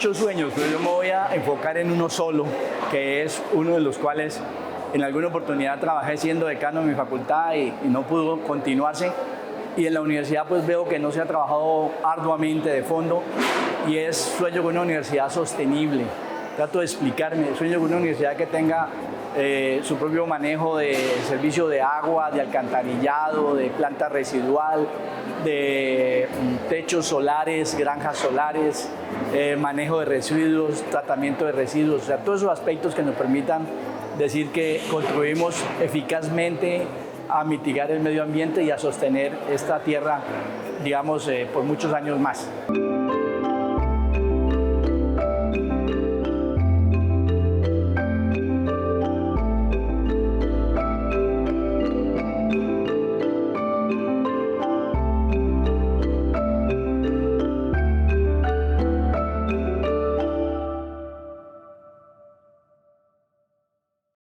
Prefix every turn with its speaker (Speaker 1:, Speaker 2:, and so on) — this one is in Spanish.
Speaker 1: muchos sueños, pero yo me voy a enfocar en uno solo, que es uno de los cuales en alguna oportunidad trabajé siendo decano en mi facultad y no pudo continuarse. Y en la universidad pues veo que no se ha trabajado arduamente de fondo y sueño con una universidad sostenible. Trato de explicarme, sueño con una universidad que tenga su propio manejo de servicio de agua, de alcantarillado, de planta residual, de techos solares, granjas solares, manejo de residuos, tratamiento de residuos, o sea, todos esos aspectos que nos permitan decir que contribuimos eficazmente a mitigar el medio ambiente y a sostener esta tierra, digamos, por muchos años más.